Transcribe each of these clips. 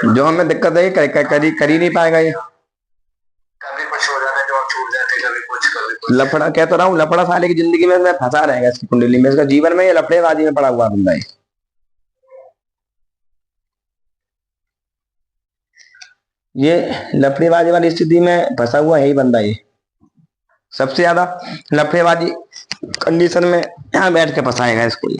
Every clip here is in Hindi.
जो हमें दिक्कत है कर ही नहीं पाएगा ये। कभी कुछ हो जाता है, जॉब छूट जाती है, कभी कुछ। लफड़ा कह तो रहा हूँ, लफड़ा साले की जिंदगी में फंसा रहेगा इसकी कुंडली में, इसका जीवन में ये लफड़ेबाजी में पड़ा हुआ बंदा है। ये लफड़ेबाजी वाली स्थिति में फंसा हुआ है ही बंदा ये, सबसे ज्यादा लफड़ेबाजी कंडीशन में यहाँ बैठ के फंसाएगा इसको ये।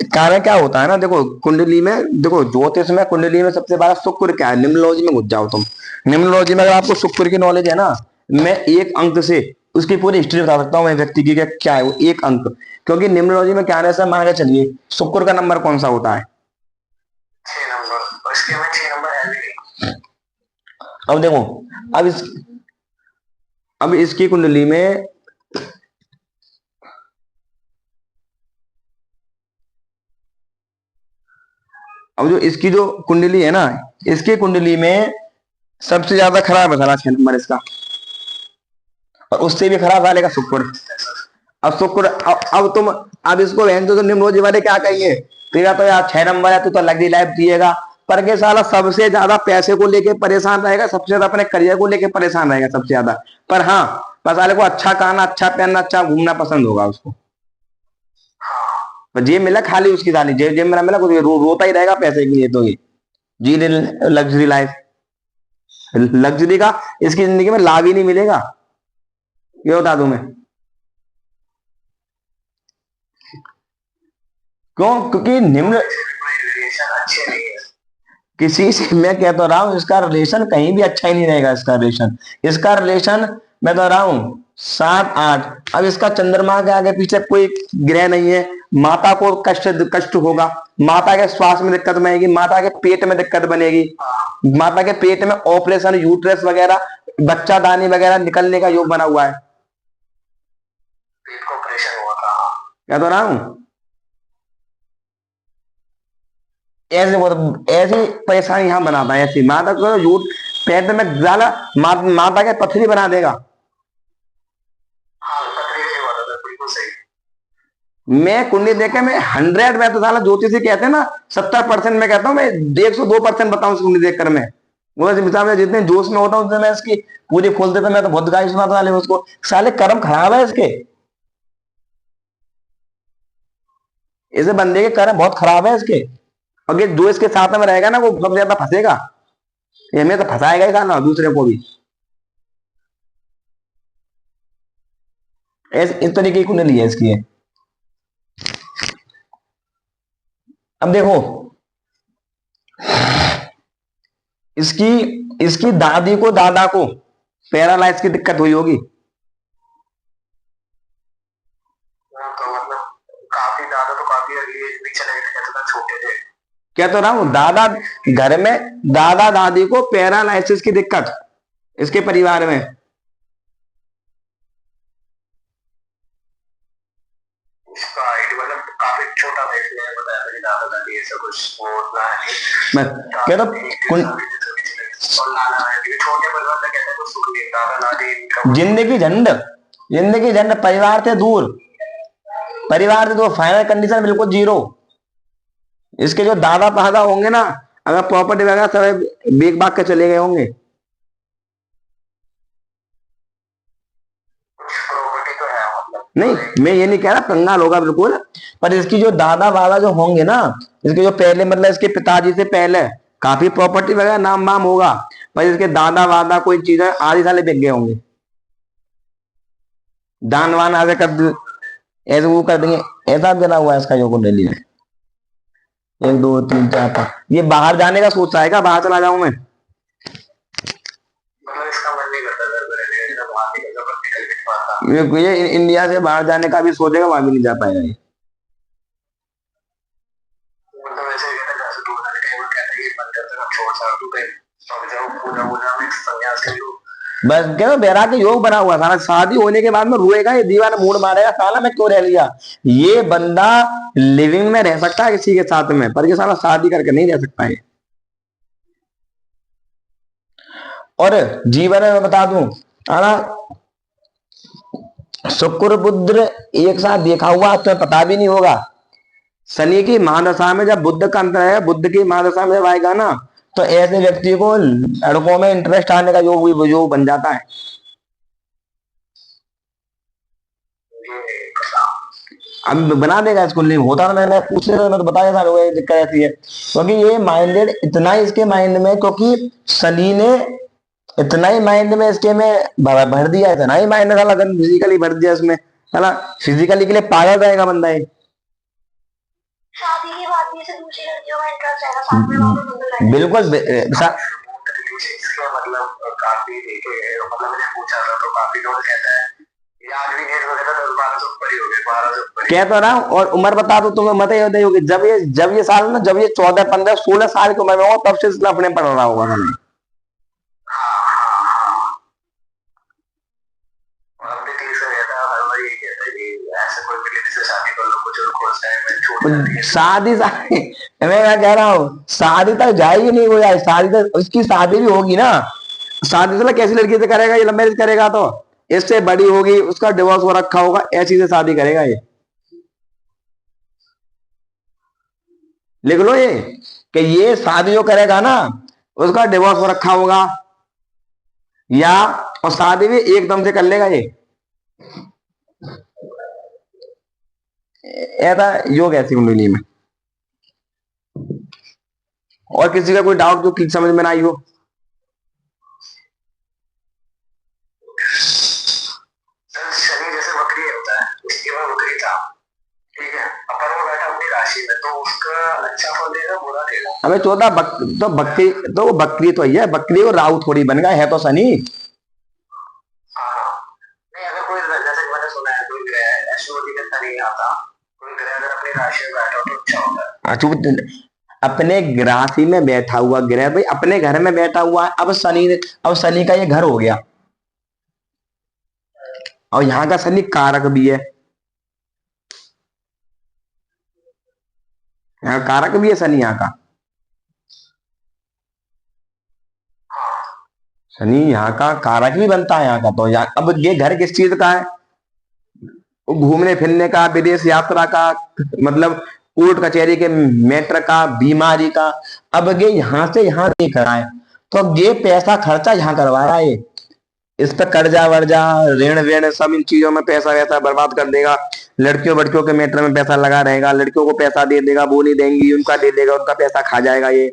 कारण क्या होता है ना, देखो कुंडली में, देखो ज्योतिष में कुंडली में सबसे बड़ा शुक्र क्या है, निम्नोलॉजी में घुस जाओ तुम। निम्नोलॉजी में अगर आपको शुक्र की नॉलेज है ना, मैं एक अंक से उसकी पूरी हिस्ट्री बता सकता हूँ मैं व्यक्ति की, क्या है वो एक अंक। क्योंकि निम्नोलॉजी में क्या रहता है, मान के चलिए शुक्र का नंबर कौन सा होता है, 6 नंबर। उसके में 6 नंबर है भी। अब देखो, अब इसकी कुंडली में अब जो इसकी जो कुंडली है ना, इसकी कुंडली में सबसे ज्यादा खराब है साला 6 नंबर इसका, और उससे भी खराब वाले का शुक्र। अब शुक्र, अब तुम, अब इसको तो निम्नोजी वाले क्या कहिए, तेरा तो यार 6 नंबर है, तू तो लग्जरी लाइफ जिएगा, पर के साला सबसे ज्यादा पैसे को लेके परेशान रहेगा, सबसे ज्यादा अपने करियर को लेके परेशान रहेगा सबसे ज्यादा। पर हाँ, बस साले को अच्छा खाना, अच्छा पहनना, अच्छा घूमना पसंद होगा उसको। पर जेब मिला खाली उसकी साली, जेब में मिला कुछ, रोता ही रहेगा पैसे के लिए, तो ये जी लग्जरी लाइफ, लग्जरी का इसकी जिंदगी में लाभ ही नहीं मिलेगा, ये बता दूं मैं। क्यों? क्योंकि निम्न किसी से, मैं कह तो रहा हूं इसका रिलेशन कहीं भी अच्छा ही नहीं रहेगा, इसका रिलेशन मैं तो रहा हूं 7 8। अब इसका चंद्रमा के आगे पीछे कोई ग्रह नहीं है, माता को कष्ट होगा, माता के स्वास्थ्य में दिक्कत बनेगी, माता के पेट में दिक्कत बनेगी, माता के पेट में ऑपरेशन, यूट्रस वगैरह, बच्चा दानी वगैरह निकलने का योग बना हुआ है, कह तो रहा हूं। ऐसी परेशानी यहां बनाता है, ऐसी माता को झूठ पेट में डाला, माता के पथरी बना देगा। मैं कुंडली देखे मैं 100 में तो साला ज्योतिषी कहते हैं ना 70% में कहता हूँ, मैं 102% बताऊं कुंडली देखकर मैं, मैं जितने जोश में होता हूँ मैं इसकी पूरी खोल देता, मैं तो बहुत गाली सुनाता साले उसको, साले कर्म खराब है इसके, इसे बंदे के कर्म बहुत खराब है इसके, और ये जो इसके साथ में रहेगा ना वो सबसे ज्यादा फंसेगा, ये हमें तो फंसाएगा ही साला दूसरे को भी। इस तरीके की कुंडली है इसकी। अब देखो इसकी इसकी दादी को, दादा को पैरालाइज की दिक्कत हुई होगी, काफी दादा तो काफी अर्ली एज में चले गए थे, छोटे थे। क्या तो रहा हूं, दादा घर में दादा दादी को पैरालाइसिस की दिक्कत इसके परिवार में, काफी छोटा बताया था कि दादा दादी ऐसा कुछ वो मैं क्या तो जिंदगी झंड परिवार से दूर, फाइनल कंडीशन बिल्कुल जीरो। इसके जो दादा पहादा होंगे ना, अगर प्रॉपर्टी वगैरह सब बेच बाग के चले गए होंगे, नहीं मैं ये नहीं कह रहा कंगाल होगा बिल्कुल, पर इसकी जो दादा वादा जो होंगे ना, इसके जो पहले मतलब इसके पिताजी से पहले काफी प्रॉपर्टी वगैरह नाम वाम होगा, पर इसके दादा वादा कोई चीजें आधी साले बिक गए होंगे, दान वान आगे कर ऐसे वो कर देंगे, ऐसा बना हुआ है इसका जो कुंडली में। 1 2 3 4 5, ये बाहर जाने का सोच रहा है, बाहर चला जाऊं मैं, ये इंडिया से बाहर जाने का भी सोचेगा, वहां भी नहीं जा पाएगा ये। बस क्या बैराग योग बना हुआ साला, शादी होने के बाद में रोएगा, ये दीवाना मूड मारेगा, साला मैं क्यों रह लिया। ये बंदा लिविंग में रह सकता है किसी के साथ में, पर ये साला शादी करके नहीं रह सकता है। और जीवन में बता दूं आना, शुक्र बुध एक साथ देखा हुआ तो पता भी नहीं होगा, शनि की महादशा में जब बुध का अंतर है, बुध की महादशा में जब आएगा ना, तो ऐसे व्यक्ति को लड़कों में इंटरेस्ट आने का जो बन जाता है। अब बना देगा इसको, नहीं होता ना, मैंने पूछने तो बताया था लोगों, दिक्कत ऐसी है क्योंकि ये माइंडेड इतना ही इसके माइंड में, क्योंकि शनि ने इतना ही माइंड में इसके में भर दिया, इतना ही माइंड साला फिजिकली भर दिया इसमें, साला फिजिकली के लिए पागल रहेगा बंदा ये। शादी की बात भी से दूसरी लड़कियों में इंटरेस्ट है, साथ में वहां पे बंदा लड़के बिल्कुल मतलब काफी देखे, मतलब मैंने पूछा था तो काफी लोग कहते हैं ये आज भी गेट वगैरह 10-12 से ऊपर ही हो गए, 12 से ऊपर कह तो रहा हूँ। और उम्र बता दो तुम्हें, मत ही होगी, जब ये साल ना, जब ये 14, 15, 16 साल की उम्र में होगा, तब से इसलिए अपने पढ़ रहा होगा हमें। शादी मैं क्या कह रहा हूँ, शादी तक जाएगी नहीं, वो जाए शादी तक, उसकी शादी भी होगी ना, शादी से कैसी लड़की से करेगा ये, लव मैरिज करेगा तो इससे बड़ी होगी, उसका डिवोर्स हो रखा होगा, ऐसी से शादी करेगा ये। लिख लो ये कि ये शादी जो करेगा ना, उसका डिवोर्स हो रखा होगा, या और शादी भी एकदम से कर लेगा ये, ऐसा योग ऐसी कुंडली में। और किसी का कोई डाउट जो समझ में ना आई हो? शनि जैसे वक्री होता है, उसके बाद वक्री था, ठीक है, अपर वो बैठा अपनी राशि में, तो उसका अच्छा फल देगा बुरा देगा। अबे 14 तो बकरी, तो वो बकरी तो है, बकरी और राहु थोड़ी बन गया है, तो शनि। नहीं, अगर कोई, जैसे मैंने सुना है कोई ग्रह एस्ट्रोलॉजी के अंदर नहीं आता, कोई ग्रह अगर अपनी राशि में बैठा हो तो अच्छा होता है। अपने राशि में बैठा हुआ ग्रह भाई अपने घर में बैठा हुआ है, अब शनि का ये घर हो गया, और यहाँ का शनि कारक भी है, यहाँ कारक भी है शनि, यहाँ का शनि यहाँ का कारक भी बनता है यहाँ का। तो यहाँ अब ये घर किस चीज का है? घूमने फिरने का, विदेश यात्रा का, मतलब कोर्ट कचहरी के मैटर का, बीमारी का। अब ये यहाँ से यहाँ देख रहा है, तो अब ये पैसा खर्चा यहाँ करवा रहा है, इस पर कर्जा वर्जा, ऋण वेण, सब इन चीजों में पैसा वैसा बर्बाद कर देगा। लड़कियों बड़कियों के मैटर में पैसा लगा रहेगा, लड़कियों को पैसा दे देगा, वो नहीं देंगी, उनका दे देगा, उनका पैसा खा जाएगा। ये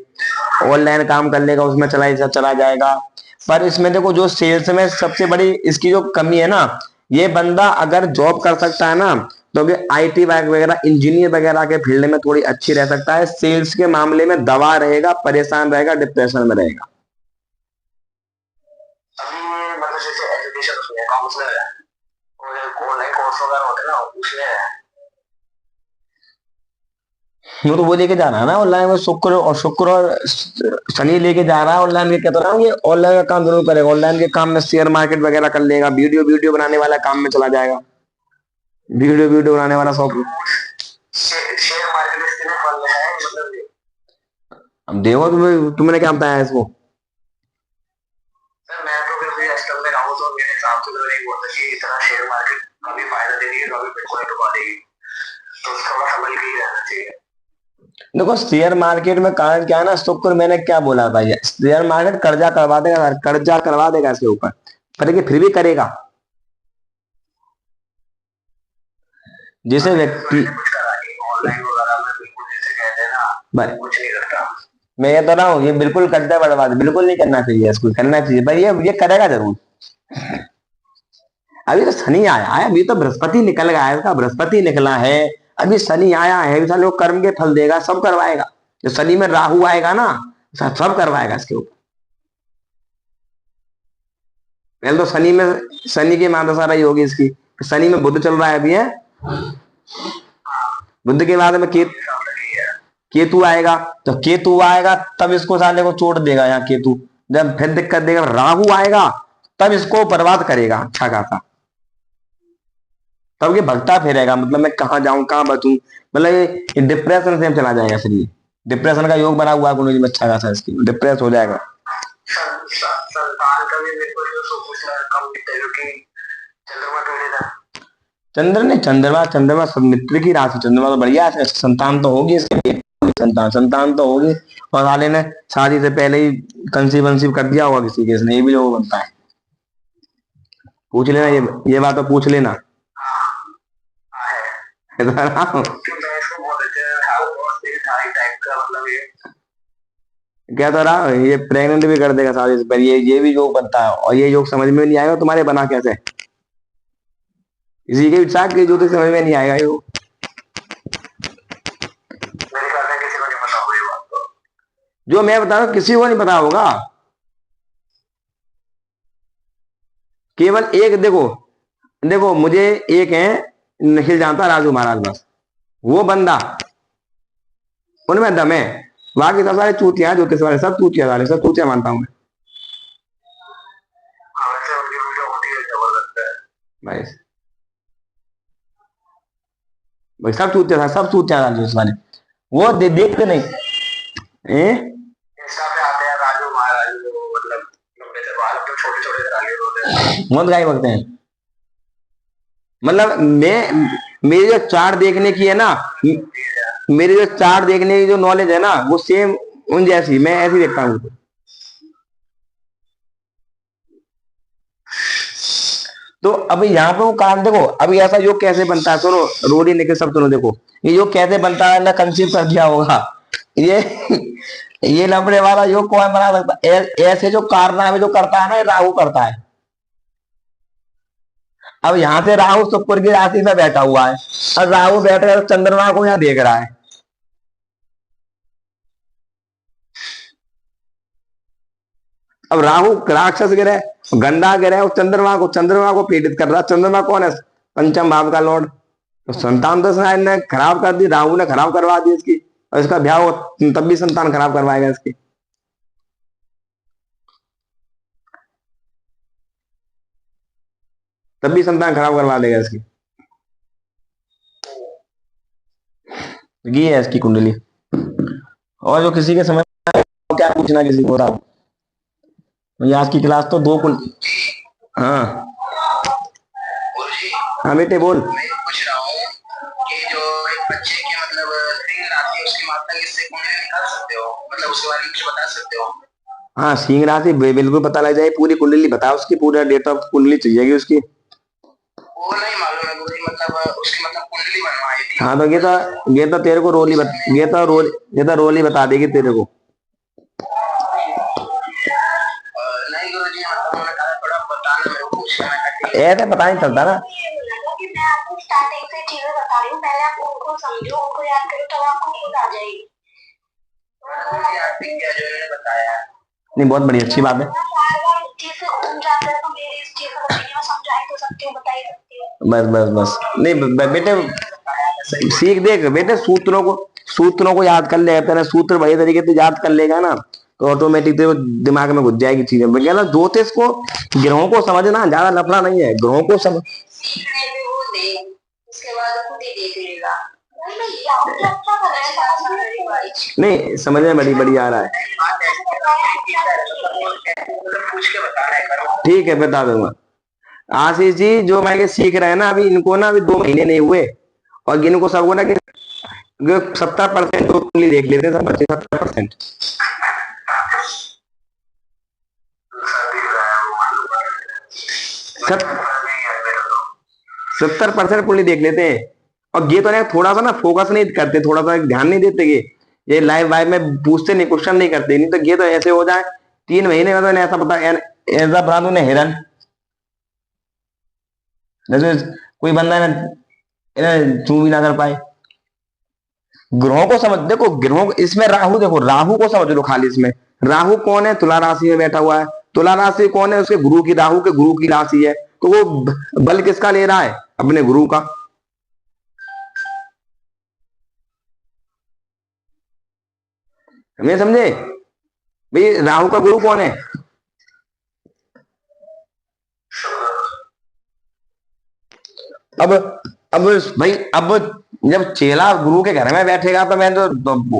ऑनलाइन काम कर लेगा, उसमें चला जाएगा। पर इसमें देखो, जो सेल्स में सबसे बड़ी इसकी जो कमी है ना, ये बंदा अगर जॉब कर सकता है ना, तो आईटी वगैरह, इंजीनियर वगैरह के फील्ड में थोड़ी अच्छी रह सकता है। सेल्स के मामले में दबा रहेगा, परेशान रहेगा, डिप्रेशन में रहेगा। अभी मतलब जैसे एजुकेशन उसमें काउंसलर है, और ऑनलाइन कोर्स वगैरह होते हैं ना, उसमें है। वो तो वो लेके जा रहा है ना ऑनलाइन में, शुक्र और शनि लेके जा रहा है ऑनलाइन के। कहता हूँ ये ऑनलाइन का काम जरूर करेगा, ऑनलाइन के काम में शेयर मार्केट वगैरह कर लेगा, वीडियो बनाने वाला काम में चला जाएगा, वीडियो बनाने वाला शौक। शेयर मार्केट इसके लिए फल है, मतलब अब देखो तुमने क्या बताया इसको? सर मैं तो किसी एस्टम में रहूं तो मेरे हिसाब से तो नहीं बोलता कि इतना शेयर मार्केट कभी फायदा देगी, कभी बिटकॉइन डुबा देगी, तो उसका थोड़ा समझ के ही रहना चाहिए। देखो शेयर मार्केट में कारण क्या है ना, शुक्र, मैंने क्या बोला था, ये शेयर मार्केट कर्जा करवा देगा इसके ऊपर, पर ये फिर भी करेगा। जैसे व्यक्ति ऑनलाइन वगैरह में बिल्कुल जैसे कहते हैं ना, कुछ नहीं करता। मैं ये तो रहा हूँ, ये बिल्कुल कर्जा बर्बाद बिल्कुल नहीं करना चाहिए, इसको करना चाहिए भाई, ये करेगा जरूर। अभी तो शनि आया है, अभी तो बृहस्पति निकल गया है, इसका बृहस्पति निकला है, अभी शनि आया है, अभी साले कर्म के फल देगा, सब करवाएगा। जो शनि में राहु आएगा ना, सब करवाएगा इसके ऊपर। पहले तो शनि की महादशा रही होगी इसकी, शनि में बुध चल रहा है अभी है, बुध के बाद में केतु आएगा, तो केतु आएगा तब इसको साले को चोट देगा यहाँ केतु, जब फिर दिक्कत देगा। राहु आएगा तब इसको बर्बाद करेगा अच्छा खासा, तब ये भगता फिरेगा, मतलब मैं कहाँ जाऊं, कहाँ बचूं, मतलब ये डिप्रेशन से चला जाएगा शरीर। डिप्रेशन का योग बना हुआ है अच्छा खासा, इसकी डिप्रेस हो जाएगा। संतान का भी मेरे को जो कुछ कम दिखता है, क्योंकि चंद्रमा टूटे था। चंद्र नहीं, चंद्रमा चंद्रमा सब मित्र की राशि, चंद्रमा तो बढ़िया है, संतान तो होगी इसके, संतान संतान तो होगी। और साले ने शादी से पहले ही कंसीव वंसीव कर दिया होगा किसी के, इसने ये भी लोग बनता है। पूछ लेना, ये बात तो पूछ लेना। है तो मैं इसको बोल देते हैं हाउ बहुत तेज हाई टाइप का मतलब ये क्या तो रहा, ये प्रेग्नेंट भी कर देगा शादी से पहले, ये भी योग बनता है। और ये योग समझ में नहीं आएगा तुम्हारे, बना कैसे, किसी के भी साथ के जो तो समझ में नहीं आएगा योग। मेरे ख्याल में किसी को नहीं पता होगी बात तो। जो मैं बता रहा हूँ किसी को नहीं पता होगा, केवल एक, देखो देखो मुझे एक है, निखिल जानता, राजू महाराज, बस वो बंदा, उनमें दम है। बाकी सब सारे चूतिया, ज्योतिष वाले सब चूतिया, सारे सब चूतिया मानता हूँ मैं वैसे उनकी वीडियो होती है जबरदस्त है भाई। भाई सब चूतिया था, सब चूतिया था ज्योतिष वाले, वो देखते नहीं ए? इंस्टा पे आते हैं राजू महाराज जो मतलब लंबे से बाल जो छोटे छोटे रागे होते हैं मौत गाय बकते हैं। मतलब मेरी जो चार्ट देखने की है ना, मेरी जो चार्ट देखने की जो नॉलेज है ना, वो सेम उन जैसी, मैं ऐसी देखता हूँ। तो अभी यहाँ पे वो काम देखो, अभी ऐसा योग कैसे बनता है, सुनो रोडी निकल सब सुनो, देखो ये योग कैसे बनता है ना, कंसीव कर दिया होगा ये ये लफड़े वाला योग कौन बना सकता है? ऐसे जो कारनामे जो करता है ना, ये राहु करता है। अब यहाँ से राहु शुक्र की राशि में बैठा हुआ है, और राहु बैठ कर चंद्रमा को यहाँ देख रहा है। अब राहु राक्षस गिरह, गंडा गिरह, और चंद्रमा को पीड़ित कर रहा। चंद्रमा कौन है? पंचम भाव का लॉर्ड। तो संतान तो ने खराब कर दी, राहु ने खराब करवा दी इसकी, और इसका ब्याह हो तब भी संतान खराब करवाएगा इसकी। तब भी संतान खराब करवा देगा इसकी। ये है इसकी कुंडली। और जो किसी के समझ क्या पूछना किसी को रहा, आज की क्लास तो दो हाँ गुरुजी हाँ बेटे बोल। मैं ये पूछ रहा हूँ कि जो एक बच्चे की मतलब रिंग आती है उसकी मात्रा किससे कुंडली निकाल सकते हो, मतलब उसके बारे में कुछ बता सकते हो? हाँ सिंह राशि बिल्कुल पता लग जाए, पूरी कुंडली बता, उसकी पूरा डेट ऑफ कुंडली चाहिएगी उसकी। वो नहीं मालूम है गुरुजी, मतलब उसकी मतलब कुंडली बनवाई थी। हाँ तो ये तो तेरे को ये तो रोली बता देगी तेरे को। नहीं गुरुजी मतलब उन्होंने कहा थोड़ा बताना मेरे को, पूछना है ऐसे पता नहीं चलता ना। कि मैं आपको स्टार्टिंग से चीजें बता रही हूँ, पहले आप उनको समझो, उनको याद करो, तब आपको खुद आ जाएगी। क्या जो इन्होंने बताया नहीं बहुत बड़ी अच्छी बात है। चीज से घूम जाता है तो मेरी इस चीज को मैं समझा ही तो सकती हूँ, बता ही सकती हूँ। बस नहीं बेटे सीख देख बेटे, सूत्रों को याद कर ले, तेरा सूत्र बढ़िया तरीके से याद कर लेगा ना, तो ऑटोमेटिक तेरे दिमाग में घुस जाएगी चीजें। मैं कहना ज्योतिष को, ग्रहों को समझना ज्यादा लफड़ा नहीं है, ग्रहों को समझ। सीखने में वो दे, उसके बाद खुद ही देख लेगा। नहीं समझ में बड़ी आ रहा है। पूछ के बता रहे हैं। ठीक है बता दूंगा। आशीष जी जो मैं सीख रहे हैं ना, अभी इनको ना अभी 2 महीने नहीं हुए, और इनको सबको ना कि 70% तो देख लेते हैं सब बच्चे, 70%। 70% कुंडली देख लेते हैं। और ये तो ना थोड़ा सा ना फोकस नहीं करते, थोड़ा सा ध्यान नहीं देते, ये लाइव वाइव में पूछते नहीं, क्वेश्चन नहीं करते, नहीं तो ये तो ऐसे हो जाए 3 महीने में, तो ऐसा पता ऐसा बना दूं हिरन, जैसे कोई बंदा ना चू भी ना कर पाए। ग्रहों को समझ, देखो ग्रहों को, इसमें राहु, देखो राहु को समझ लो खाली। इसमें राहु कौन है? तुला राशि में बैठा हुआ है। तुला राशि कौन है? उसके गुरु की, राहु के गुरु की राशि है, तो वो बल किसका ले रहा है? अपने गुरु का। हमें समझे भाई, राहु का गुरु कौन है? अब भाई, अब जब चेला गुरु के घर में बैठेगा तो मैं तो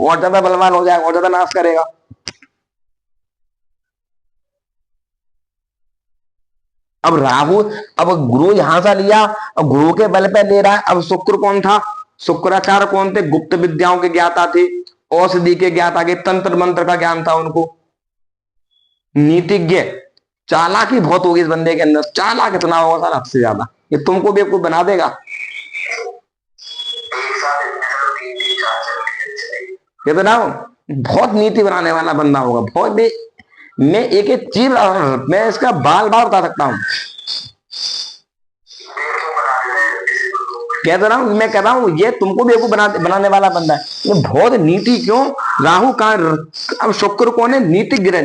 और ज्यादा बलवान हो जाएगा, और ज्यादा नाश करेगा। अब राहु, अब गुरु यहां से लिया, अब गुरु के बल पे ले रहा है। अब शुक्र कौन था? शुक्राचार्य कौन थे? गुप्त विद्याओं के ज्ञाता थे, औषधि के ज्ञाता के, तंत्र मंत्र का ज्ञान था उनको, नीतिज्ञ। चालाकी बहुत होगी इस बंदे के अंदर, चालाक इतना होगा सारा हद से ज्यादा, ये तुमको बेवकूफ बना देगा। ये तो ना, बहुत नीति बनाने वाला बंदा होगा, बहुत भी। मैं एक एक चीज मैं इसका बाल बाल बता सकता हूँ। कह तो रहा हूँ, मैं कह रहा हूँ ये तुमको बेवकूफ बनाने वाला बंदा है। ये बहुत नीति क्यों? राहु का, अब शुक्र कौन है? नीति ग्रह,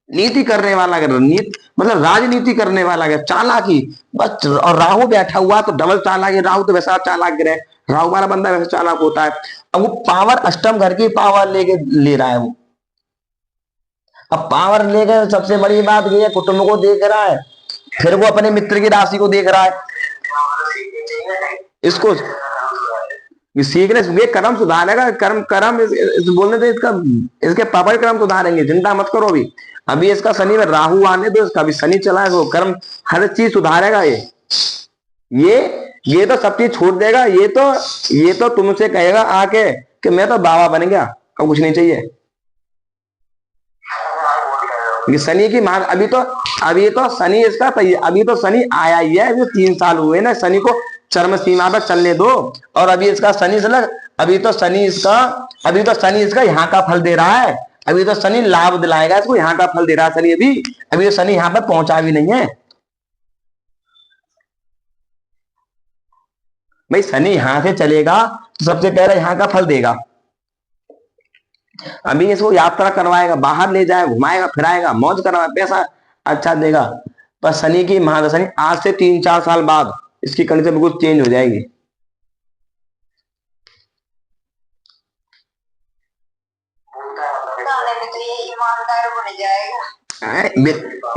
नीति करने वाला ग्रह, नीति मतलब राजनीति करने वाला ग्रह, चालाकी बस। और राहु बैठा हुआ तो डबल चालाकी। राहु तो वैसा चालाक ग्रह, राहु वाला बंदा वैसे चालाक होता है। अब वो पावर, अष्टम घर की पावर लेके ले रहा है वो। अब पावर लेकर सबसे बड़ी बात ये है, कुटुंब को देख रहा है, फिर वो अपने मित्र की राशि को देख रहा है। इसको सीखने ये कर्म सुधारेगा, कर्म बोलने थे इसका, इसके पापा कर्म सुधारेंगे, चिंता मत करो। अभी इसका शनि में राहु आने दो, इसका भी शनि चला है, वो कर्म हर चीज सुधारेगा। ये तो सब चीज छोड़ देगा। ये तो तुमसे कहेगा आके कि मैं तो बाबा बन गया, अब कुछ नहीं चाहिए। शनि की मां, अभी तो शनि इसका, अभी तो शनि आया ही है, अभी 3 साल हुए ना, शनि को चरम सीमा पर चलने दो। और अभी इसका शनि अभी तो शनि इसका यहाँ का फल दे रहा है। अभी तो शनि लाभ दिलाएगा इसको, यहाँ का फल दे रहा है शनि। अभी तो शनि यहाँ पर पहुंचा भी नहीं है भाई। शनि यहां से चलेगा तो सबसे पहले यहाँ का फल देगा। अभी इसको यात्रा करवाएगा, बाहर ले जाएगा, घुमाएगा, फिराएगा, मौज करवाएगा, पैसा अच्छा देगा। पर शनि की महादशा आज से 3-4 साल बाद इसकी कंडीशन बिल्कुल चेंज हो जाएगी।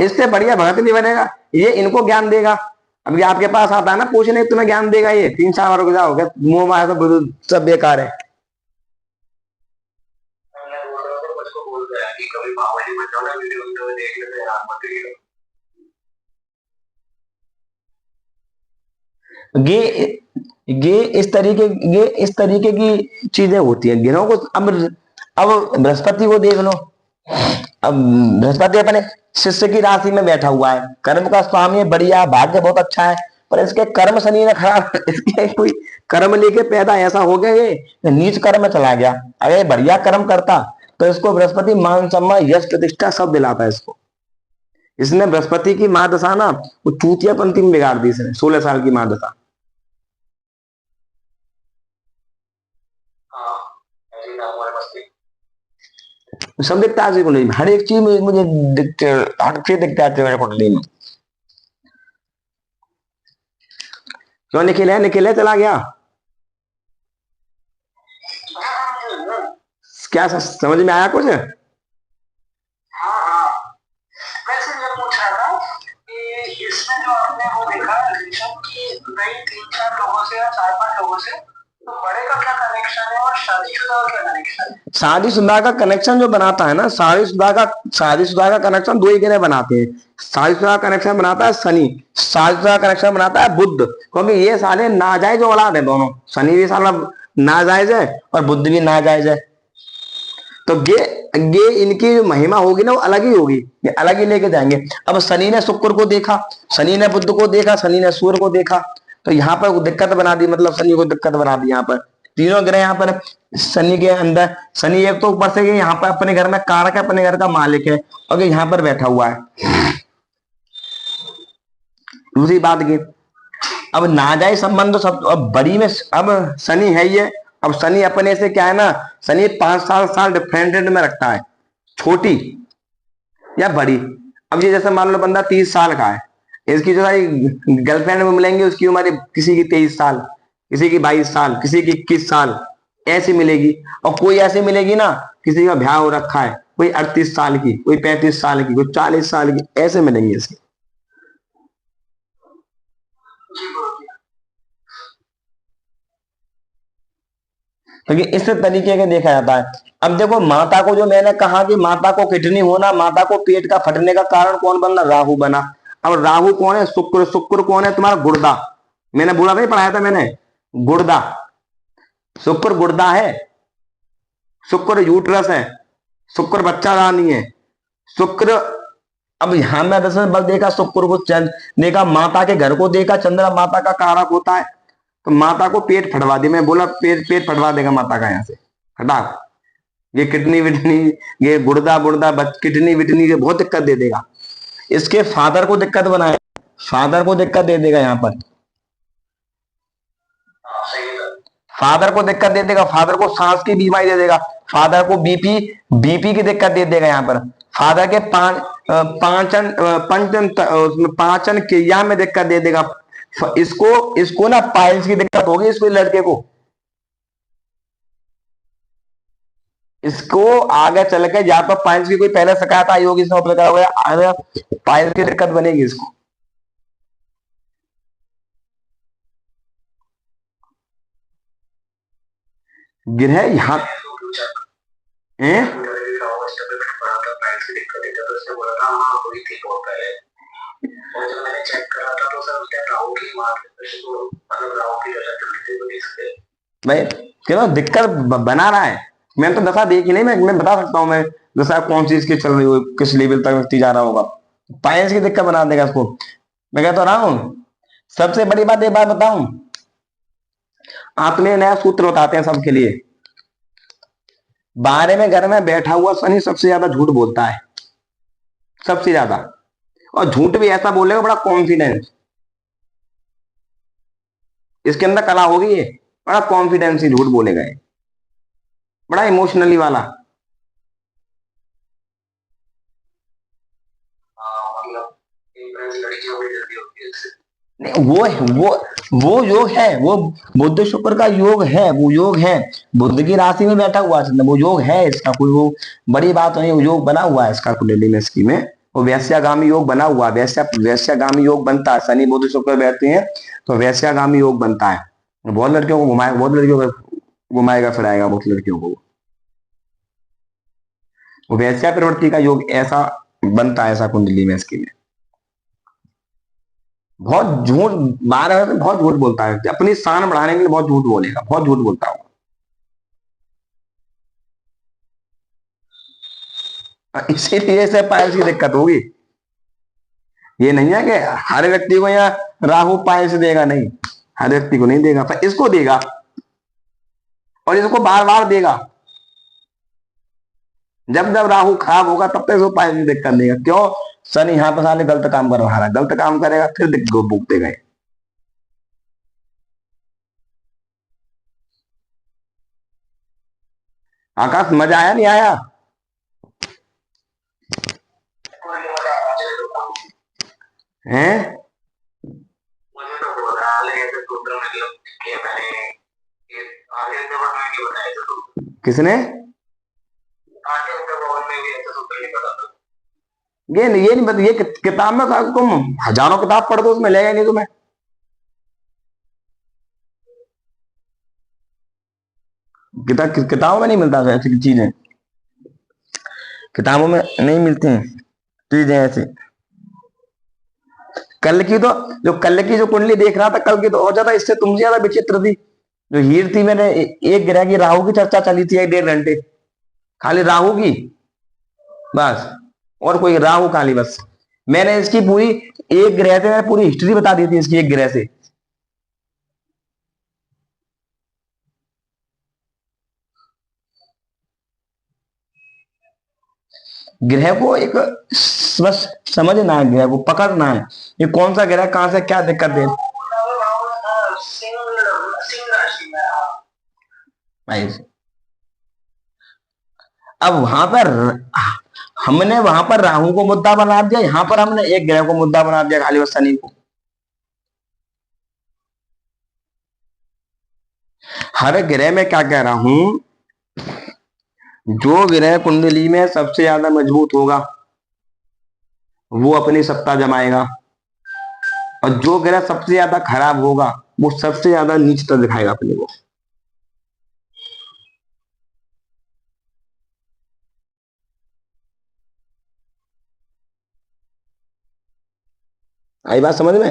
इससे बढ़िया भगत नहीं बनेगा, ये इनको ज्ञान देगा। अभी आपके पास आता है ना पूछने, तुम्हें ज्ञान देगा ये। 3-4 बार जाओगे, मुंह मार सब बेकार है। ये इस तरीके की चीजें होती है ग्रहों को। अब बृहस्पति को देख लो। अब बृहस्पति अपने शिष्य की राशि में बैठा हुआ है, कर्म का स्वामी है, बढ़िया, भाग्य बहुत अच्छा है। पर इसके कर्म शनि ने खराब, इसके कोई कर्म लेके पैदा ऐसा हो गया, ये नीच कर्म में चला गया। अगर बढ़िया कर्म करता तो इसको बृहस्पति मान सम्मान यश प्रतिष्ठा सब दिलाता है इसको। इसने बृहस्पति की महादशा ना, वो चूतियापंथी में बिगाड़ दी इसने। 16 साल की महादशा। सब दिखता है कुंडली में, हर एक चीज मुझे हर चीज दिखता है मेरे कुंडली में। क्यों निखिल चला गया? क्या समझ में आया कुछ? वैसे मैं पूछ रहा था कि इसमें जो आपने वो देखा कि नई 3-4 लोगों से या 4-5 लोगों से, तो बड़े का क्या कनेक्शन है और शादीशुदा का क्या कनेक्शन है? शादीशुदा का कनेक्शन जो बनाता है ना, शादीशुदा का कनेक्शन 2 ही ग्रह बनाते हैं। शादीशुदा कनेक्शन बनाता है शनि, शादीशुदा कनेक्शन बनाता है बुध। क्योंकि ये साले नाजायज औलाद है दोनों, शनि भी साला नाजायज है और बुध भी नाजायज है। तो ये इनकी जो महिमा होगी ना, वो अलग ही होगी, ये अलग ही लेके जाएंगे। अब शनि ने शुक्र को देखा, शनि ने बुध को देखा, शनि ने सूर्य को देखा, तो यहाँ पर दिक्कत बना दी, मतलब शनि को दिक्कत बना दी। यहाँ पर तीनों ग्रह, यहाँ पर शनि के अंदर, शनि एक तो ऊपर से यहाँ पर अपने घर में कारक है, अपने घर का मालिक है, और यहाँ पर बैठा हुआ है। दूसरी बात की, अब नाजायज संबंध सब, अब बड़ी में, अब शनि है ये, अब शनि अपने से क्या है ना, शनि 5 साल डिफरेंट में रखता है, छोटी या बड़ी। अब ये जैसे मान लो बंदा 30 साल का है, इसकी जो सारी गर्लफ्रेंड में मिलेंगे, उसकी उम्र किसी की 23 साल, किसी की 22 साल, किसी की 21 साल ऐसी मिलेगी। और कोई ऐसी मिलेगी ना, किसी का ब्याह हो रखा है, कोई 38 साल की, कोई 35 साल की, कोई 40 साल की, ऐसे मिलेंगे इसकी। क्योंकि इस तरीके के देखा जाता है। अब देखो माता को, जो मैंने कहा कि माता को किडनी होना, माता को पेट का फटने का कारण कौन बना? राहु बना। अब राहु कौन है? शुक्र। शुक्र कौन है? तुम्हारा गुर्दा। मैंने बोला नहीं, पढ़ाया था मैंने, गुर्दा। शुक्र गुर्दा है, शुक्र यूट्रस है, शुक्र बच्चा रानी है, शुक्र। अब यहां में दरअसल बल देखा शुक्र को, देखा माता के घर को, देखा चंद्रमा माता का कारक होता है, तो माता को पेट फटवा दिया। मैं बोला पेट पेट फटवा देगा माता का, यहां से हटा। ये किडनी विडनी, ये गुर्दा बुर्दा, किडनी विडनी, ये बहुत दिक्कत दे देगा। इसके फादर को दिक्कत बनाए, फादर को दिक्कत दे देगा यहाँ पर, फादर को दिक्कत दे देगा, फादर को सांस की बीमारी दे देगा, फादर को बीपी बीपी की दिक्कत दे देगा यहाँ पर, फादर के पाचन पंचन उसमें पाचन क्रिया में दिक्कत दे देगा। इसको इसको ना पाइल्स की दिक्कत होगी, इसको लड़के को, इसको आगे चल के या तो पाइल्स की कोई पहले शिकायत आई होगी, इसमें पाइल्स की दिक्कत बनेगी इसको। गिरह यहाँ भाई क्यों दिक्कत बना रहा है? मैंने तो दशा देखी नहीं, मैं बता सकता हूँ मैं दशा कौन सी इसकी चल रही हो, किस लेवल तक व्यक्ति जा रहा होगा। पाइल्स की दिक्कत बना देगा इसको, मैं कहता रहा हूं। सबसे बड़ी बात, एक बात बताऊं, आपने नया सूत्र बताते हैं सबके लिए। 12वें घर में बैठा हुआ शनि सबसे ज्यादा झूठ बोलता है, सबसे ज्यादा। और झूठ भी ऐसा बोलेगा बड़ा कॉन्फिडेंस, इसके अंदर कला होगी ये, बड़ा कॉन्फिडेंस ही झूठ बोलेगा ये, बड़ा इमोशनली वाला। नहीं वो योग है, वो बुध शुक्र का योग है, वो योग है, बुध की राशि में बैठा हुआ है, वो योग है इसका, कोई वो बड़ी बात नहीं, वो योग बना हुआ है इसका कुंडली में, इसकी में वो वैश्यागामी योग बना हुआ है, वैश्यागामी योग बनता है, शनि बुध शुक्र बैठते हैं तो वैश्यागामी योग बनता है। बहुत लड़कियों को घुमाएगा, बहुत लड़कियों को घुमाएगा फिराएगा, बहुत लड़कियों को वो वैश्या प्रवृत्ति का योग ऐसा बनता है, ऐसा कुंडली में इसकी में। बहुत झूठ, 12 में बहुत झूठ बोलता है, अपनी शान बढ़ाने के लिए बहुत झूठ बोलेगा, बहुत झूठ बोलता हूँ। इसीलिए से पाइल्स की दिक्कत होगी। ये नहीं है कि हर व्यक्ति को यहाँ राहु पाइल्स देगा, नहीं, हर व्यक्ति को नहीं देगा, पर इसको देगा और इसको बार बार देगा। जब जब राहु खराब होगा तब तक इसको पाइल्स की दिक्कत देगा। क्यों? शनि यहाँ पर साले गलत काम कर रहा है, गलत काम करेगा फिर भुगते गए। आकाश मजा आया नहीं आया? हैं? किसने? ये नहीं बता, ये किताब में तुम हजारों किताब पढ़ दो, उसमें लेगा नहीं तुम्हें। किताबों में नहीं मिलता ऐसी चीजें, किताबों में नहीं मिलती चीजें ऐसी। कल की तो कल की जो कुंडली देख रहा था, कल की तो और ज्यादा इससे तुमसे ज्यादा विचित्र थी। जो हीर थी, मैंने एक ग्रह की राहु की चर्चा चली थी 1.5 घंटे, खाली राहु की, बस, और कोई राहु खाली बस। मैंने इसकी पूरी एक ग्रह से मैंने पूरी हिस्ट्री बता दी थी इसकी, एक ग्रह से। ग्रह को एक बस समझना है, ग्रह को पकड़ना है, ये कौन सा ग्रह कहां से क्या दिक्कत दे भाई। अब वहां पर हमने वहां पर राहु को मुद्दा बना दिया, यहां पर हमने एक ग्रह को मुद्दा बना दिया, खाली बस शनि को। हर ग्रह में क्या कह रहा हूं, जो ग्रह कुंडली में सबसे ज्यादा मजबूत होगा वो अपनी सत्ता जमाएगा, और जो ग्रह सबसे ज्यादा खराब होगा वो सबसे ज्यादा नीचता दिखाएगा अपने को। आई बात समझ में?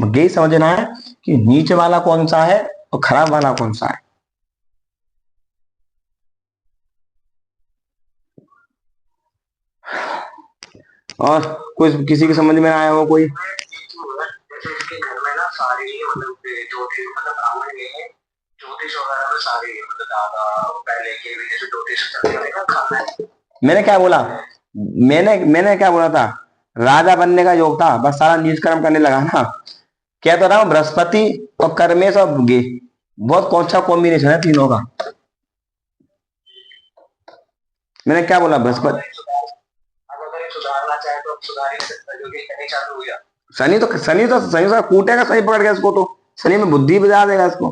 यही समझना है कि नीचे वाला कौन सा है और खराब वाला कौन सा है। और कुछ किसी की समझ में आया हो कोई? जैसे इसके घर में ना सारे ही मतलब ज्योतिष मतलब ब्राह्मण ये है, ज्योतिष वगैरह में सारे ही मतलब दादा पहले के भी जैसे ज्योतिष चलने का खाना है। मैंने क्या बोला? मैंने क्या बोला था? राजा बनने का योग था, बस सारा नीच कर्म करने लगा ना। क्या तो रहा हूँ, बृहस्पति और कर्मेश और गे बहुत कौन सा कॉम्बिनेशन है तीनों का। मैंने क्या बोला? बृहस्पति अगर सुधारना चाहे तो सुधार ही सकता है, क्योंकि शनि चालू हो गया। शनि से कूटेगा, सही पकड़ गया इसको तो शनि में बुद्धि बजा देगा इसको।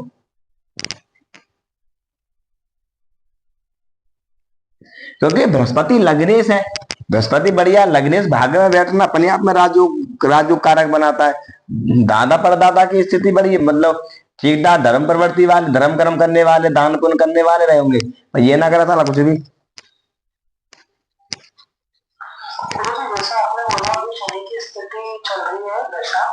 क्योंकि बृहस्पति लग्नेश है, बृहस्पति बढ़िया लग्नेश भाग्य में बैठना अपने आप में राजयोग कारक बनाता है। दादा परदादा की स्थिति बड़ी है, मतलब ठीक ठाक धर्म प्रवृत्ति वाले, धर्म कर्म करने वाले, दान पुण्य करने वाले रहे होंगे, पर ये ना करा था कुछ भी। जैसे आपने बोला अभी शनि की स्थिति चल रही है दशा,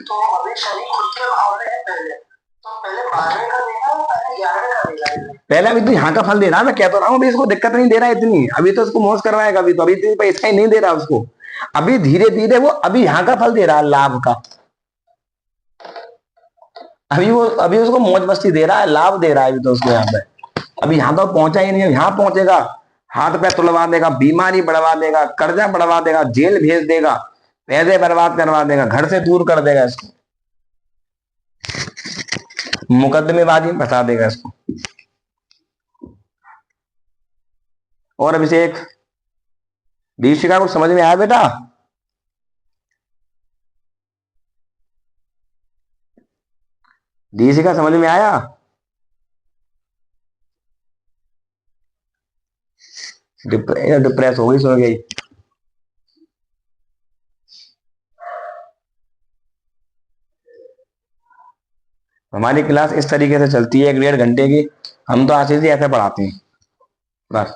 तो अभी शनि खुद के भाव में है पहले, तो पहले 12वें का देगा और पहले 11वें का देगा। पहले अभी तो यहाँ का फल दे रहा है, मैं कहता रहा हूँ अभी इसको दिक्कत नहीं दे रहा है इतनी, अभी तो इसको मोज करवाएगा, अभी तो अभी इतनी पैसा ही नहीं दे रहा उसको, अभी धीरे धीरे वो अभी यहाँ का फल दे रहा है, लाभ का। अभी उसको मौज मस्ती दे रहा है, लाभ दे रहा है अभी तो उसको यहाँ पे, अभी यहाँ तो पहुंचा ही नहीं, यहाँ पहुंचेगा हाथ पैर तुड़वा देगा, बीमारी बढ़वा देगा, कर्जा बढ़वा देगा, जेल भेज देगा, पैसे बर्बाद करवा देगा, घर से दूर कर देगा इसको, मुकदमेबाजी में फंसा देगा इसको। और अभिषेक दीक्षिका को समझ में आया बेटा? दीक्षिका समझ में आया? डिप्रेस हो गई, सो गई। हमारी क्लास इस तरीके से चलती है 1-1.5 घंटे की, हम तो आशीष जी ऐसे पढ़ाते हैं बस।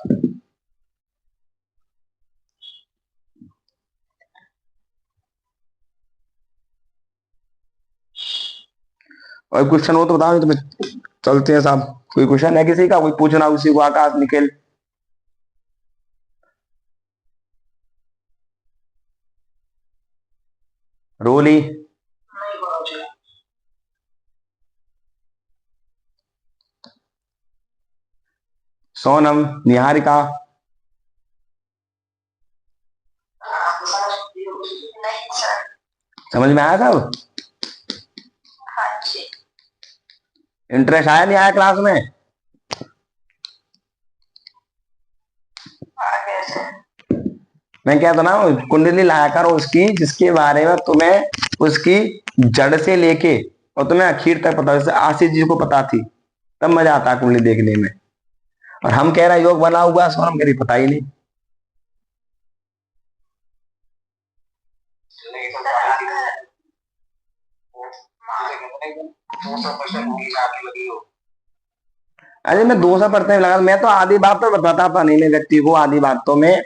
और क्वेश्चन हो तो बताओ, नहीं तो मैं चलते हैं साहब। कोई क्वेश्चन है किसी का? कोई पूछना उसी को, आकाश निखिल रोली सोनम निहारिका समझ में आया सब? इंटरेस्ट आया नहीं आया क्लास में? मैं क्या था ना, कुंडली लाया करो उसकी, जिसके बारे में तुम्हें उसकी जड़ से लेके और तुम्हें आखिर तक पता, जैसे आशीष जी को पता थी, तब मजा आता है कुंडली देखने में। और हम कह रहे हैं योग बना हुआ, सोनम कह रही पता ही नहीं। अरे मैं 200% लगा, मैं तो आधी बात तो बताता था नहीं, मैं व्यक्ति को आधी बातों में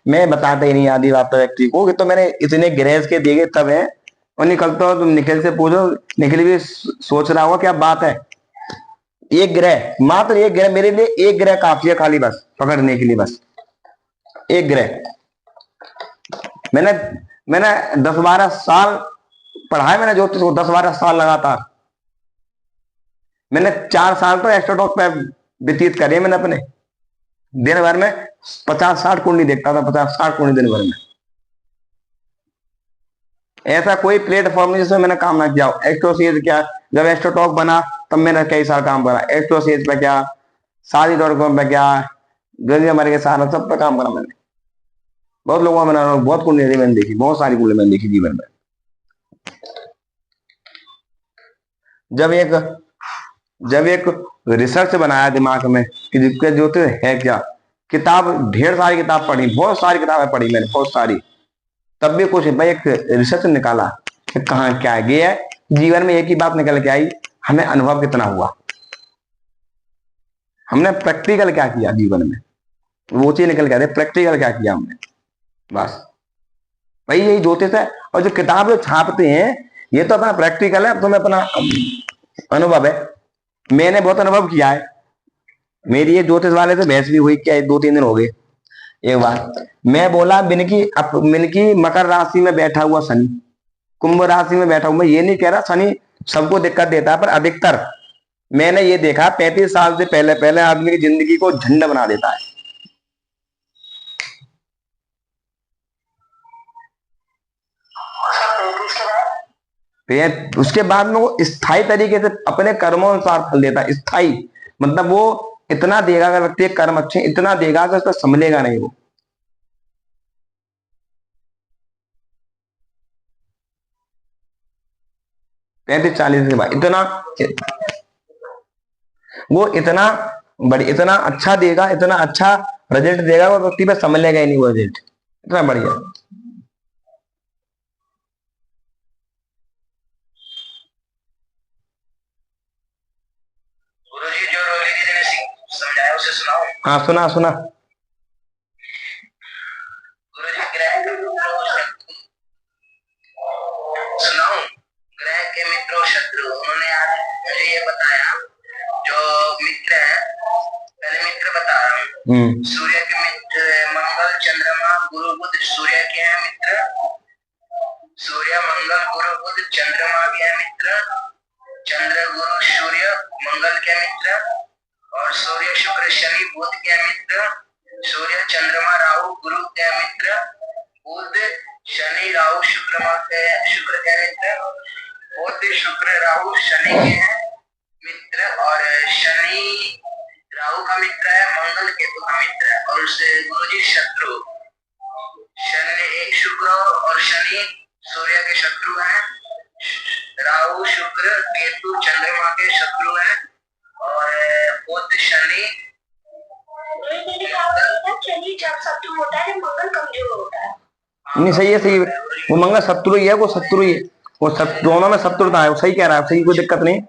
मैं बताता ही नहीं, आधी बात तो व्यक्ति को, कि तो मैंने इतने ग्रह के दिए तब है। और निकलता हो तुम निखिल से पूछो, निखिल भी सोच रहा होगा क्या बात है। एक ग्रह, मात्र एक ग्रह, मेरे लिए एक ग्रह काफी है खाली, बस पकड़ने के लिए, बस एक ग्रह। मैंने मैंने 10-12 साल पढ़ा है मैंने ज्योतिष को, 10-12 साल लगातार। मैंने 4 साल तो एस्ट्रोटॉक पे व्यतीत करे मैंने अपने, दिन भर में 50-60 कुंडली देखता था, 50-60 कुंडली दिन भर में। ऐसा कोई प्लेटफॉर्म नहीं जिसमें मैंने काम ना किया हो। एस्ट्रोसीज क्या, जब एस्ट्रोटॉक बना तब मैंने कई साल काम करा, एस्ट्रोसीज पे क्या, शादी.com पे क्या, गंगा मर के सारा सब पे काम करा मैंने। बहुत लोगों में बहुत कुंडली मैंने देखी, बहुत सारी कुंडली मैंने देखी जीवन में। जब एक रिसर्च बनाया दिमाग में कि जिसके ज्योतिष है क्या, किताब ढेर सारी किताब पढ़ी, बहुत सारी किताबें पढ़ी मैंने, बहुत सारी, तब भी कुछ भाई एक रिसर्च निकाला कि कहाँ क्या है। ये है जीवन में एक ही बात निकल के आई, हमें अनुभव कितना हुआ, हमने प्रैक्टिकल क्या किया जीवन में, वो चीज निकल के आती, प्रैक्टिकल क्या किया हमने, बस भाई यही ज्योतिष है। और जो किताब जो छापते हैं ये तो अपना प्रैक्टिकल है, तुम्हें अपना अनुभव है। मैंने बहुत अनुभव किया है। मेरी ये ज्योतिष वाले से बहस भी हुई, क्या 2-3 दिन हो गए। एक बार मैं बोला मिनकी मकर राशि में बैठा हुआ शनि, कुंभ राशि में बैठा हुआ, मैं ये नहीं कह रहा शनि सबको दिक्कत देता है, पर अधिकतर मैंने ये देखा 35 साल से पहले पहले आदमी की जिंदगी को झंड बना देता है। फिर उसके बाद में वो स्थायी तरीके से अपने कर्मों अनुसार फल देता है। स्थायी मतलब वो इतना देगा, अगर व्यक्ति कर्म अच्छे इतना देगा कि उसका संभलेगा नहीं वो। पैंतीस 40 के बाद इतना वो इतना अच्छा देगा, इतना अच्छा रिजल्ट देगा, वो व्यक्ति पे संभलेगा ही नहीं वो रिजल्ट, इतना बढ़िया। गुरुजी जो रोली दीदी ने समझाया उसे सुनाओ। हाँ सुना। गुरुजी सुनाओ, ग्रह के मित्र और शत्रु। उन्होंने आज मुझे ये बताया, जो मित्र है, पहले मित्र बता रहा हूँ। सूर्य के मित्र मंगल चंद्रमा गुरु बुध। सूर्य के हैं मित्र, सूर्य मंगल गुरु बुध चंद्रमा के हैं मित्र, चंद्र गुरु सूर्य मंगल के मित्र, और सूर्य शुक्र शनि बुध के मित्र, सूर्य चंद्रमा राहु गुरु के मित्र, बुध शनि राहु शुक्र के मित्र, बुध शुक्र राहु शनि के मित्र, और शनि राहु का मित्र है, मंगल केतु का मित्र है, और उससे गुरुजी शत्रु शनि शुक्र और शनि सूर्य के शत्रु हैं, राहु शुक्र केतु चंद्रमा के शत्रु हैं, और बुध शनि शनि जब शत्रु होता है, मंगल कमजोर होता है। नहीं सही है, वो मंगल शत्रु ही है, वो शत्रु ही है, वो दोनों में शत्रुता है, वो सही कह रहा है, सही, कोई दिक्कत नहीं।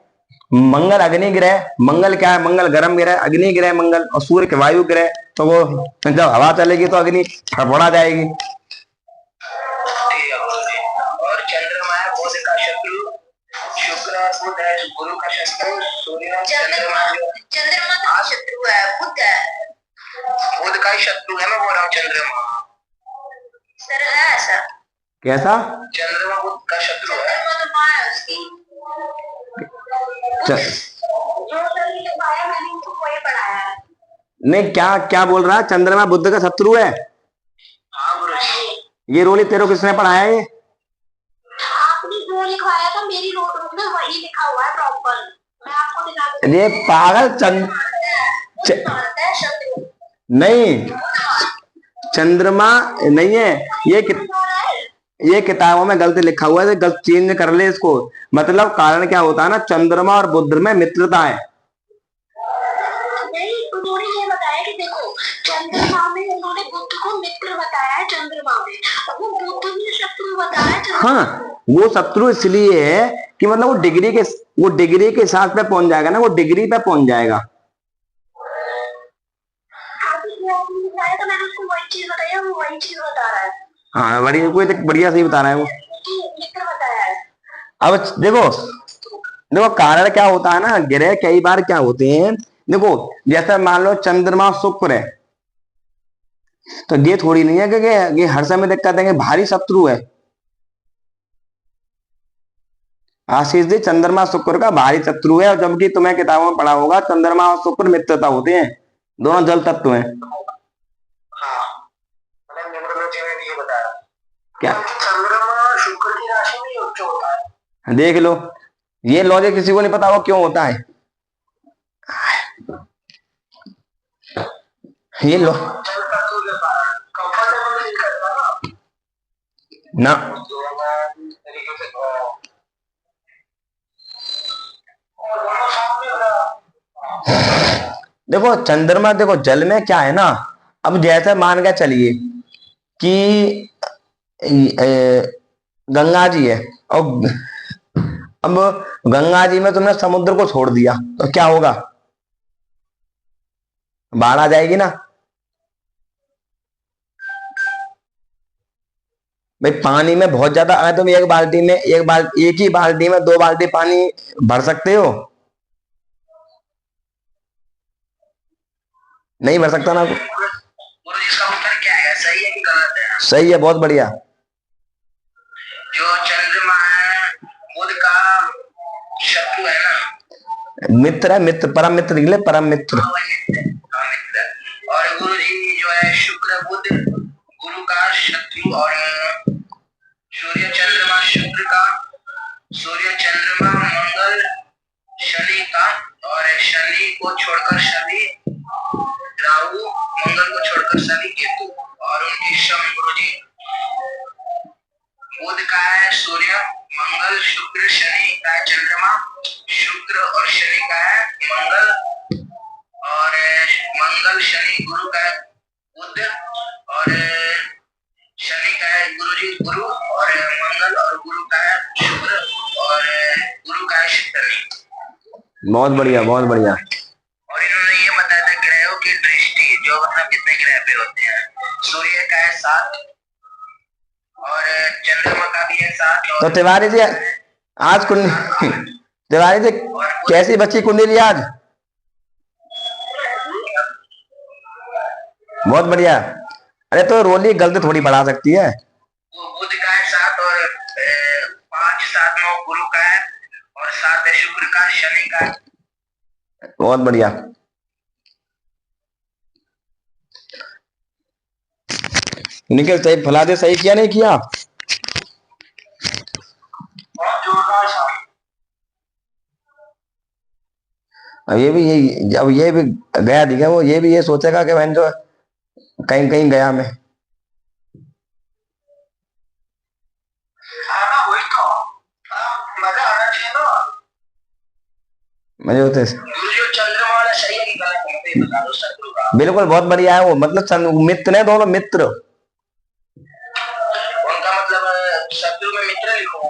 मंगल अग्नि ग्रह, मंगल क्या है, मंगल गर्म ग्रह, अग्नि ग्रह मंगल, और सूर्य के वायु ग्रह, तो वो जब हवा चलेगी तो अग्नि फड़फड़ा जाएगी। और चंद्रमा है बुध का शत्रु, शुक्र और बुध है गुरु का शत्रु, सूर्य चंद्रमा का शत्रु है, बुध का ही शत्रु है, मैं बोल रहा हूँ चंद्रमा सर है ऐसा। कैसा? चंद्रमा बुध का शत्रु है। नहीं क्या बोल रहा है, चंद्रमा बुद्ध का शत्रु है? हाँ गुरुजी। ये रोली तेरे किसने पढ़ाया है? आपने जो लिखवाया था मेरी नोटबुक में वही लिखा हुआ है प्रॉपर। मैं आपको दिखा दूं। ये पागल नहीं, चंद्रमा नहीं है ये किताबों में गलत लिखा हुआ है, गलत चेंज कर ले इसको। मतलब कारण क्या होता है ना, चंद्रमा और बुध में मित्रता है। नहीं, उन्होंने ये बताया कि देखो चंद्रमा में उन्होंने बुध को मित्र बताया है, चंद्रमा में वो बुध ने शत्रु बताया। हाँ, वो शत्रु इसलिए है कि मतलब वो डिग्री के साथ पे पहुंच जाएगा ना, वो डिग्री पे पहुंच जाएगा। तो मैंने उसको वही चीज बताई, वो वही चीज बता रहा है। हाँ बढ़िया सही बता रहा है वो। मित्र बताया है। अब देखो कारण क्या होता है ना, ग्रह कई बार क्या होते हैं, देखो जैसा मान लो चंद्रमा शुक्र है, तो ये थोड़ी नहीं है कि ये हर समय दिक्कत है कि भारी शत्रु है। आशीष जी, चंद्रमा शुक्र का भारी शत्रु है, और जबकि तुम्हें किताबों में पढ़ा होगा चंद्रमा और शुक्र मित्रता होते हैं, दोनों जल तत्व हैं। क्या चंद्रमा शुक्र की राशि में उच्च होता है? देख लो, ये लॉजिक किसी को नहीं पता वो क्यों होता है। ये लो ना, देखो चंद्रमा, देखो जल में क्या है ना, अब जैसे मान के चलिए कि गंगा जी है, और अब गंगा जी में तुमने समुद्र को छोड़ दिया तो क्या होगा, बाढ़ आ जाएगी ना। भाई पानी में बहुत ज्यादा, अगर तुम एक ही बाल्टी में 2 बाल्टी पानी भर सकते हो? नहीं भर सकता ना। गुरु जी इसका उत्तर क्या है, सही है कि गलत है? सही है, बहुत बढ़िया। जो चंद्रमा है बुध का शत्रु है ना, मित्र है, मित्र, परम मित्र निकले, परम मित्र। हाँ, मित्र। और गुरु जी जो है शुक्र बुध गुरु का शत्रु, और सूर्य चंद्रमा शुक्र का, सूर्य चंद्रमा मंगल शनि का, और शनि को छोड़कर शनि राहु, मंगल को छोड़कर शनि केतु, और उनकी शम गुरु जी बुध का है सूर्य, मंगल शुक्र, शनि का है चंद्रमा, शुक्र और शनि का है मंगल, और मंगल शनि गुरु का है बुध, और शनि का है गुरु जी गुरु, और मंगल और गुरु का है शुक्र, और गुरु का है शनि। बहुत बढ़िया, बहुत बढ़िया। और इन्होंने ये बताया था ग्रहों की दृष्टि जो मतलब कितने ग्रह पे होते हैं। सूर्य का है 7, और चंद्रमा का भी है 7। तो तिवारी जी आज तिवारी जी कैसी बच्ची कुंडली आज? बहुत बढ़िया। अरे तो रोली गलती थोड़ी बढ़ा सकती है। वो बुध का है 7, और 5 7 9 गुरु का है, और 7 है शुक्र का, शनि का। बहुत बढ़िया। निखिल सही, फलादे सही किया नहीं किया? बहुत जोरदार था। अब ये भी गया दिखा, वो ये भी ये सोचेगा कि मैं जो कहीं कहीं गया मैं। हाँ वही तो, मजा आना चाहिए ना। मुझे होते गुरु जी चंद्रमा वाला सही है कि गलत है, ये बता दो शत्रु का। बिल्कुल, बहुत बढ़िया है वो, मतलब मित्र है दोनों, मित्र। उनका मतलब शत्रु में मित्र लिखो।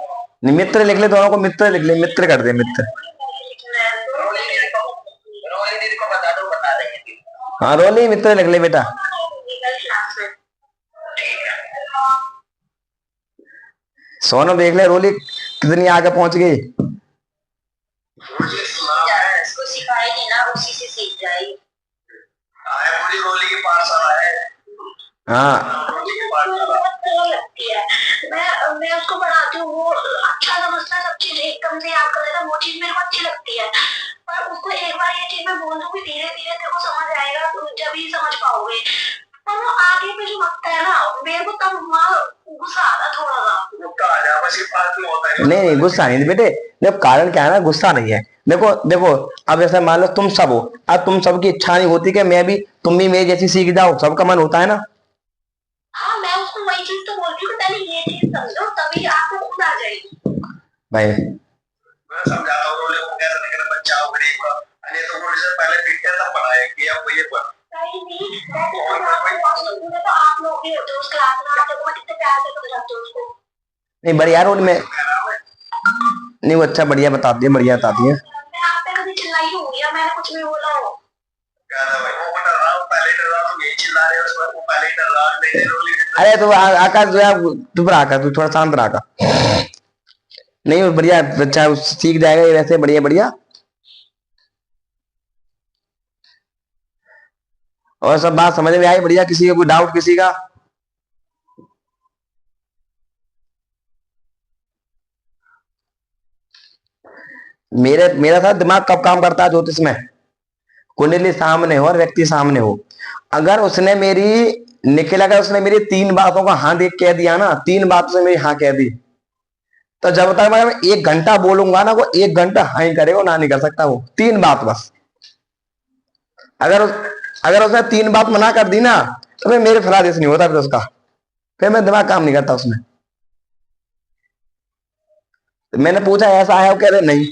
नहीं, मित्र लिख ले, दोनों को मित्र लिख ले, मित्र कर दे, मित्र। रोली दीदी को बता दो, बता देंगे। हाँ रोली मित्र लिख ले बेटा। सोनू देख ले रोली कितनी आगे पहुंच गई। इसको सिखाएगी ना, उसी से सीख जाएगी। रोली के पास आना है। हाँ लगती है, मैं उसको पढ़ाती हूँ, वो अच्छा समझता है, सब चीज एकदम से याद कर लेता है, वो चीज मेरे को अच्छी लगती है। पर उसको एक बार ये चीज मैं बोल दूंगी, धीरे धीरे तेरे को समझ आएगा, तो जब ही समझ पाओगे। पर वो आगे पे जो वक्त है ना, मेरे को तब वहाँ गुस्सा आता थोड़ा सा। नहीं, गुस्सा नहीं बेटे। देखो कारण क्या है ना, गुस्सा नहीं है। देखो देखो, अब जैसे मान लो तुम सब हो, अब तुम सबकी इच्छा नहीं होती कि मैं भी, तुम भी मेरी जैसी सीख जाओ, सबका मन होता है ना। हाँ मैं उसको वही चीज तो बोल रही हूँ, पहले ये चीज समझो, तभी आपको खुद आ जाएगी। भाई मैं समझाता हूँ रोले को कैसे निकले बच्चा हो गरीब का, अरे तो वो से पहले पीटते तब पढ़ाए कि अब ये पढ़। नहीं तो आप लोग भी होते हो उस क्लास में, आप लोग कितने प्यार से समझाते हो उसको। नहीं बढ़िया रोल में नहीं, वो अच्छा बढ़िया बताती है, बढ़िया बताती है। मैं आप पे कभी चिल्लाई होंगी या मैंने कुछ भी बोला हो? अरे तू आकाश जो है, तू पर आकाश, तू थोड़ा शांत रहा। नहीं वो बढ़िया, अच्छा सीख जाएगा ये, वैसे बढ़िया बढ़िया। और सब बात समझ में आई बढ़िया? किसी का कोई डाउट किसी का? मेरा था दिमाग कब काम करता है ज्योतिष में, कुंडली सामने हो और व्यक्ति सामने हो। अगर उसने मेरी 3 बातों का हाँ देख कह दिया ना, 3 बातों से मेरी हाँ कह दी, तो जब तक मैं 1 घंटा बोलूंगा ना, वो 1 घंटा हाँ ही करेगा, ना नहीं कर सकता वो। 3 बात बस। अगर उसने 3 बात मना कर दी ना, तो फिर मेरे फलादेश नहीं होता फिर उसका, फिर मैं दिमाग काम नहीं करता उसमें। मैंने पूछा ऐसा है, वो कह रहे नहीं,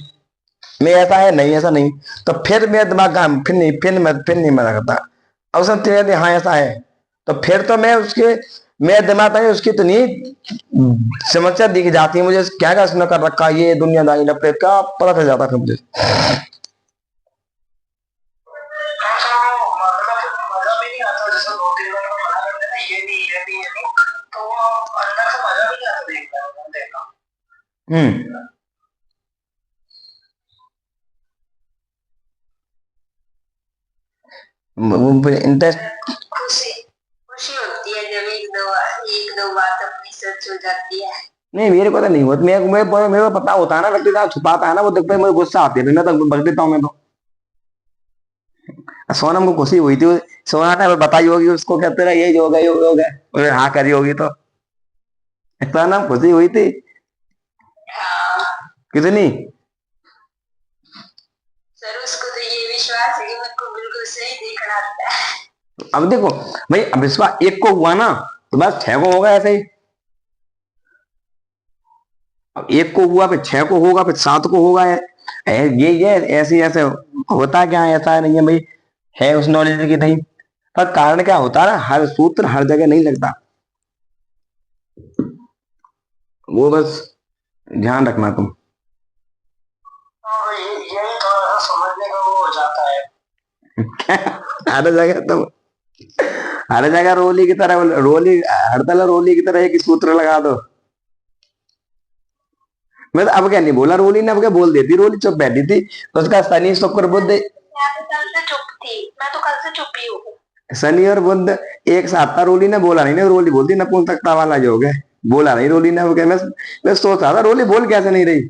मैं ऐसा है नहीं, ऐसा नहीं, तो फिर मेरा दिमाग काम, फिर नहीं मना करता। अब उसने 3 हाँ ऐसा है, तो फिर तो मेरे दिमाग में उसकी इतनी समस्या दिख जाती है मुझे, क्या क्या उसने कर रखा, ये दुनियादारी लपड़े का पता चल जाता फिर मुझे। मजा भी नहीं आता, जैसे 2 3 बार मना करते ना, ये नहीं, तो अंदर से मजा देखता है, मैं देखा। इंटरेस्ट खुशी खुशी होती है जब एक दो बात अपनी सच हो जाती है। नहीं, मेरे को तो नहीं होता। मेरे को पता होता है ना, व्यक्ति साहब छुपाता है ना, वो देखते ही मुझे गुस्सा आती है, फिर मैं तो बक देता हूँ मैं तो। सोनम को खुशी हुई थी, सोना था बताई होगी उसको, कहते रहे ये हो गया, ये हो गया, और हाँ करी होगी तो सोनम खुशी हुई थी हाँ, कितनी। सर उसको तो ये विश्वास है कि मेरे को बिल्कुल सही देखना आता है। अब देखो भाई, अब विश्वास एक को हुआ ना तो बस 6 को होगा ऐसे ही। अब एक को हुआ, फिर 6 को होगा, फिर 7 को होगा। ये ऐसे ऐसे होता क्या है, ऐसा नहीं है भाई, है उस नॉलेज की नहीं। पर कारण क्या होता है ना, हर सूत्र हर जगह नहीं लगता, वो बस ध्यान रखना तुम। और यही थोड़ा सा समझने का वो हो जाता है। हर जगह तुम, हर जगह रोली की तरह, रोली हर तरह रोली की तरह एक ही सूत्र लगा दो। मैं तो अब क्या नहीं बोला रोली ने, अब क्या बोल देती, रोली चुप बैठी थी तो उसका शनि शुक्र बुध, मैं तो कल से चुप थी, मैं तो कल से चुप ही हूँ। शनि और बुध एक साथ था। रोली ने बोला नहीं ना, रोली बोलती नपुंसकता वाला जो हो गया, बोला नहीं रोली ने। वो क्या, मैं सोच रहा था रोली बोल कैसे नहीं रही।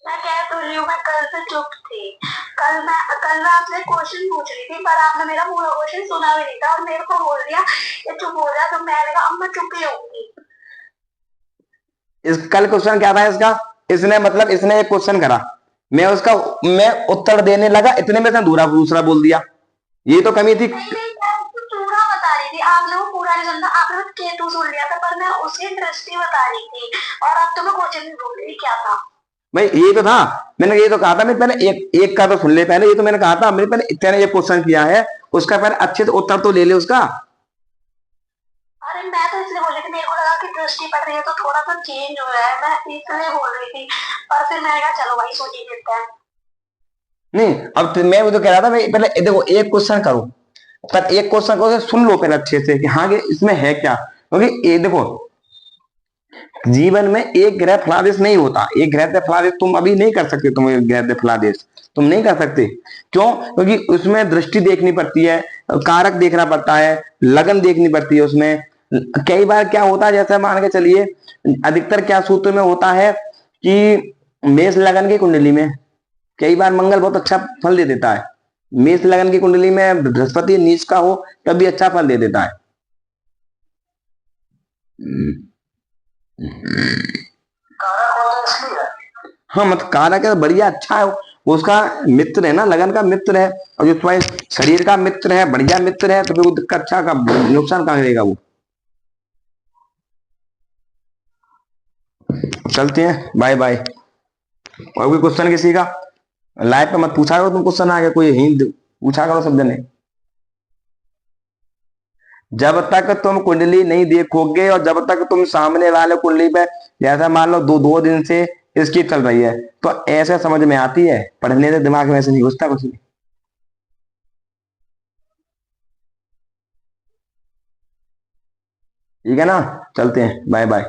मैं कह तो रही हूँ, मैं कल से चुप थी। कल मैं आपसे क्वेश्चन पूछ रही थी, पर आपने मेरा पूरा क्वेश्चन सुना भी नहीं था और मेरे को बोल दिया ये चुप हो जा, तो मैंने कहा अब मैं चुप ही होंगी। इस कल क्वेश्चन क्या था इसका, इसने मतलब इसने एक क्वेश्चन करा, मैं उत्तर देने लगा, इतने में से दूसरा बोल दिया। ये तो कमी थी। नहीं नहीं, मैं उसको पूरा बता रही थी, आपने वो पूरा नहीं सुना, आपने बस केतु सुन लिया था, पर मैं उसकी दृष्टि बता रही थी और अब तो मैं क्वेश्चन भी बोल रही क्या था। भाई ये तो था, मैंने ये तो कहा था, मैं पहले एक एक का तो सुन ले पहले, ये तो मैंने कहा था, मैंने पहले इतने एक क्वेश्चन किया है, उसका पहले अच्छे से उत्तर तो ले ले उसका। अरे मैं तो इसलिए बोल रही थी, मेरे को लगा कि दृष्टि पड़ रही है तो थोड़ा सा चेंज हो रहा है, मैं इसलिए बोल रही थी। पर फिर मैंने कहा चलो भाई सोच ही लेते हैं। नहीं, अब तो मैं वो तो कह रहा था भाई, पहले देखो एक क्वेश्चन करो, पर एक क्वेश्चन को सुन लो पहले अच्छे से कि हाँ कि इसमें है क्या, क्योंकि ये देखो जीवन में एक ग्रह फलादेश नहीं होता, एक ग्रह से फलादेश तुम अभी नहीं कर सकते, तुम एक ग्रह से फलादेश तुम नहीं कर सकते। क्यों? क्योंकि उसमें दृष्टि देखनी पड़ती है, कारक देखना पड़ता है, लगन देखनी पड़ती है उसमें। कई बार क्या होता है, जैसे मान के चलिए, अधिकतर क्या सूत्र में होता है कि मेष लगन की कुंडली में कई बार मंगल बहुत अच्छा फल दे देता है, मेष लगन की कुंडली में बृहस्पति नीच का हो तब भी अच्छा फल दे देता है। कारक होता है इसलिए। हाँ मतलब कारक है तो बढ़िया अच्छा है, वो उसका मित्र है ना, लगन का मित्र है, और जो तुम्हारे शरीर का मित्र है, बढ़िया मित्र है, तो फिर वो दिक्कत अच्छा का नुकसान कहाँ रहेगा वो। चलते हैं, बाय बाय। और कोई क्वेश्चन किसी का लाइव पे मत पूछा करो तुम, क्वेश्चन आ गया कोई हिंद पूछा करो सब जने। जब तक तुम कुंडली नहीं देखोगे और जब तक तुम सामने वाले कुंडली पे, जैसा मान लो दो दिन से इसकी चल रही है, तो ऐसे समझ में आती है, पढ़ने से दिमाग में ऐसे नहीं घुसता कुछ नहीं। ठीक है ना, चलते हैं, बाय बाय।